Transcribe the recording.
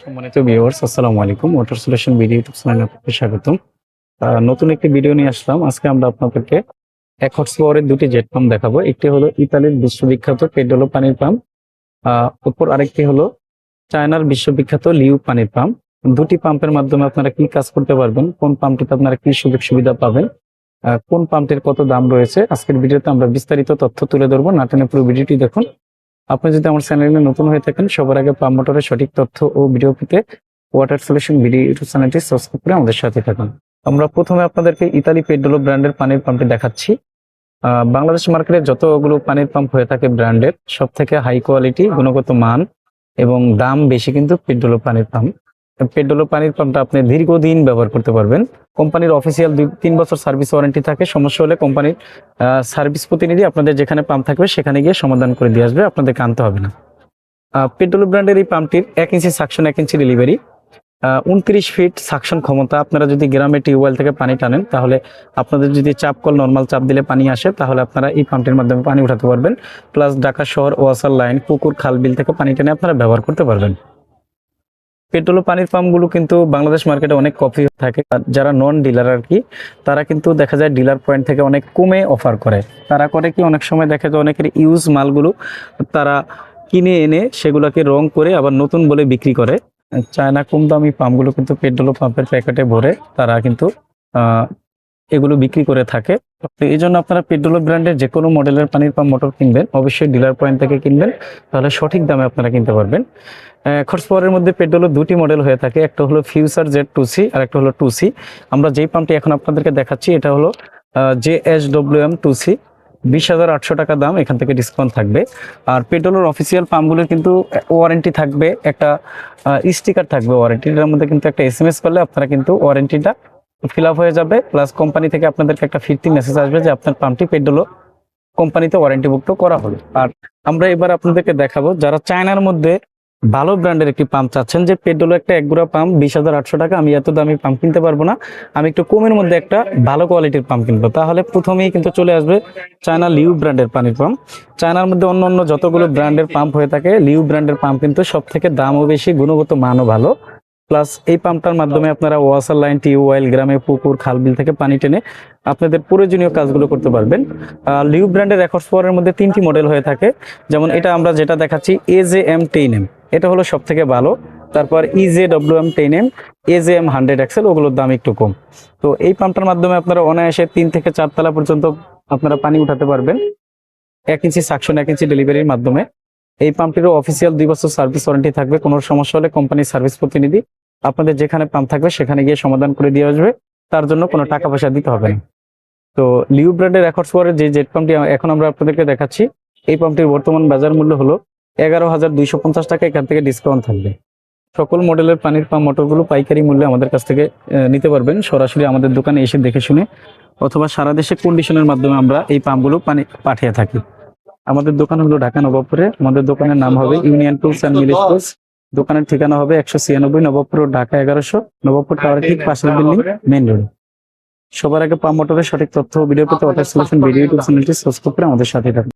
সম্মানিত ভিউয়ার্স, আসসালামু আলাইকুম। ওয়াটার সলিউশন ভিডিও ইউটিউব চ্যানেলে আপনাকে স্বাগতম। নতুন একটি ভিডিও নিয়ে আসলাম। আজকে আমরা আপনাদেরকে এক হর্স পাওয়ারের দুটি জেট পাম্প দেখাবো। একটি হলো ইতালির বিশ্ববিখ্যাত পেড্রোলো পানির পাম্প, অপর আরেকটি হলো চায়নার বিশ্ববিখ্যাত লিউ পানির পাম্প। দুটি পাম্পের মাধ্যমে আপনারা কি কাজ করতে পারবেন, কোন পাম্পটিতে আপনারা কি সুযোগ সুবিধা পাবেন, কোন পাম্পটির কত দাম রয়েছে, আজকের ভিডিওতে আমরা বিস্তারিত তথ্য তুলে ধরবো। না টেনে পুরো ভিডিওটি দেখুন। আপনি যদি আমার চ্যানেলে নতুন হয়ে থাকেন, সবার আগে পাম্প মোটরের সঠিক তথ্য ও ভিডিও পেতে ওয়াটার সলিউশন ভিডিও ইউটিউব চ্যানেলটি সাবস্ক্রাইব করে আমাদের সাথে থাকুন। আমরা প্রথমে আপনাদেরকে ইতালি পেড্রোলো ব্র্যান্ডের পানির পাম্পটি দেখাচ্ছি। বাংলাদেশ মার্কেটে যতগুলো পানির পাম্প হয়ে থাকে ব্র্যান্ডের, সব থেকে হাই কোয়ালিটি, গুণগত মান এবং দাম বেশি কিন্তু পেড্রোলো পানির পাম্প। পেড্রোলো পানির পাম্পটা আপনি দীর্ঘদিন ব্যবহার করতে পারবেন। কোম্পানির অফিসিয়াল 2-3 বছর সার্ভিস ওয়ারেন্টি থাকে। সমস্যা হলে কোম্পানির সার্ভিস প্রতিনিধি আপনাদের যেখানে পাম্প থাকবে সেখানে গিয়ে সমাধান করে দিয়ে আসবে, আপনাদেরকে আনতে হবে না। পেড্রোলো ব্র্যান্ডের এই পাম্পটির 1 ইঞ্চি সাকশন, 1 ইঞ্চি ডেলিভারি, 29 ফিট সাকশন ক্ষমতা। আপনারা যদি গ্রামে টিউবওয়েল থেকে পানি টানেন, তাহলে আপনাদের যদি চাপ কল নর্মাল চাপ দিলে পানি আসে, তাহলে আপনারা এই পাম্পটির মাধ্যমে পানি উঠাতে পারবেন। প্লাস ঢাকা শহর ওয়াসার লাইন, পুকুর, খাল, বিল থেকে পানি টেনে আপনারা ব্যবহার করতে পারবেন। পেট্রোল পানির পাম্পগুলো কিন্তু বাংলাদেশ মার্কেটে অনেক কপি থাকে। আর যারা নন ডিলার আর কি, তারা কিন্তু দেখা যায় ডিলার পয়েন্ট থেকে অনেক কমে অফার করে। তারা করে কি, অনেক সময় দেখা যায় অনেকের ইউজ মালগুলো তারা কিনে এনে সেগুলোকে রং করে আবার নতুন বলে বিক্রি করে। চায়না কম দামি পাম্পগুলো কিন্তু পেট্রোল পাম্পের প্যাকেটে ভরে তারা কিন্তু এগুলো বিক্রি করে থাকে। তো এই জন্য আপনারা পেড্রোলো ব্র্যান্ডের যে কোনো মডেলের পানির পাম্প মোটর কিনবেন, অবশ্যই ডিলার পয়েন্ট থেকে কিনবেন, তাহলে সঠিক দামে আপনারা কিনতে পারবেন। খরচ পাওয়ারের মধ্যে পেড্রোলো দুটি মডেল হয়ে থাকে, একটা হলো ফিউচার জেড 2C আর একটা হলো 2C। আমরা যেই পাম্পটি এখন আপনাদেরকে দেখাচ্ছি এটা হলো JSWM 2C। 20,800 টাকা দাম, এখান থেকে ডিসকাউন্ট থাকবে। আর পেড্রোলোর অফিসিয়াল পাম্পগুলোর কিন্তু ওয়ারেন্টি থাকবে, একটা স্টিকার থাকবে ওয়ারেন্টিটার মধ্যে, কিন্তু একটা SMS করলে আপনারা কিন্তু ওয়ারেন্টিটা ফিল আপ হয়ে যাবে। প্লাস কোম্পানি থেকে আপনাদেরকে একটা ফিরতি মেসেজ আসবে যে আপনার পাম্পটি পেড্রোলো কোম্পানিতে ওয়ারেন্টিভুক্ত করা হলো। আর আমরা এবার আপনাদেরকে দেখাবো যারা চায়নার মধ্যে ভালো ব্র্যান্ডের একটি পাম্প চাচ্ছেন, যে পেড্রোলো একটা একগুড়া পাম্প 20,800 টাকা, আমি এত দামি পাম্প কিনতে পারবো না, আমি একটু কমের মধ্যে একটা ভালো কোয়ালিটির পাম্প কিনবো, তাহলে প্রথমেই কিন্তু চলে আসবে চায়না লিউ ব্র্যান্ডের পানির পাম্প। চায়নার মধ্যে অন্য অন্য যতগুলো ব্র্যান্ডের পাম্প হয়ে থাকে, লিউ ব্র্যান্ডের পাম্প কিন্তু সব থেকে দামও বেশি, গুণগত মানও ভালো। প্লাস এই পাম্পটার মাধ্যমে আপনারা ওয়াসার লাইন, টিউবওয়েল, গ্রামে পুকুর, খাল, বিল থেকে পানি টেনে আপনাদের প্রয়োজনীয় কাজগুলো করতে পারবেন। লিউ ব্র্যান্ডের রেকর্ডস পাওয়ারের মধ্যে 3টি মডেল হয়ে থাকে। যেমন এটা আমরা যেটা দেখাচ্ছি AJM 10M, এটা হলো সব থেকে ভালো। তারপর EJWM 10M, AJM 100 XL, ওগুলোর দাম একটু কম। তো এই পাম্পটার মাধ্যমে আপনারা অনায়াসে 3 থেকে 4 তলা পর্যন্ত আপনারা পানি উঠাতে পারবেন 1 ইঞ্চি সাকশন, 1 ইঞ্চি ডেলিভারির মাধ্যমে। এই পাম্পটিরও অফিসিয়াল 2 বছর সার্ভিস ওয়ারেন্টি থাকবে। কোনো সমস্যা হলে কোম্পানির সার্ভিস প্রতিনিধি আপনাদের যেখানে পাম্প থাকবে সেখানে গিয়ে সমাধান করে দিয়ে আসবে, তার জন্য কোনো টাকা পয়সা দিতে হবে না। তো লিউ ব্র্যান্ডের রেকর্ডস পাওয়ারের যে জেট পাম্পটি এখন আমরা আপনাদেরকে দেখাচ্ছি, এই পাম্পটির বর্তমান বাজার মূল্য হলো 11,250 টাকা, এখান থেকে ডিসকাউন্ট থাকবে। সকল মডেলের পানির পাম্প মোটরগুলো পাইকারি মূল্যে আমাদের কাছ থেকে নিতে পারবেন, সরাসরি আমাদের দোকানে এসে দেখে শুনে, অথবা সারা দেশে কন্ডিশনের মাধ্যমে আমরা এই পাম্পগুলো পানি পাঠিয়ে থাকি। আমাদের দোকান হলো ঢাকা নবাবপুরে। আমাদের দোকানের নাম হবে ইউনিয়ন টুলস অ্যান্ড মিলিশ টুলস। দোকানের ঠিকানা হবে 196 নবাবপুর রোড, ঢাকা 1100, নবাবপুর টাওয়ারের ঠিক পাশের বিল্ডিং, মেইন রোড। সবার আগে পাম্প মোটরের সঠিক তথ্য ও ভিডিও পেতে ওয়াটার সলিউশন ভিডিও ইউটিউব চ্যানেলটি সাবস্ক্রাইব করে আমাদের সাথে থাকুন।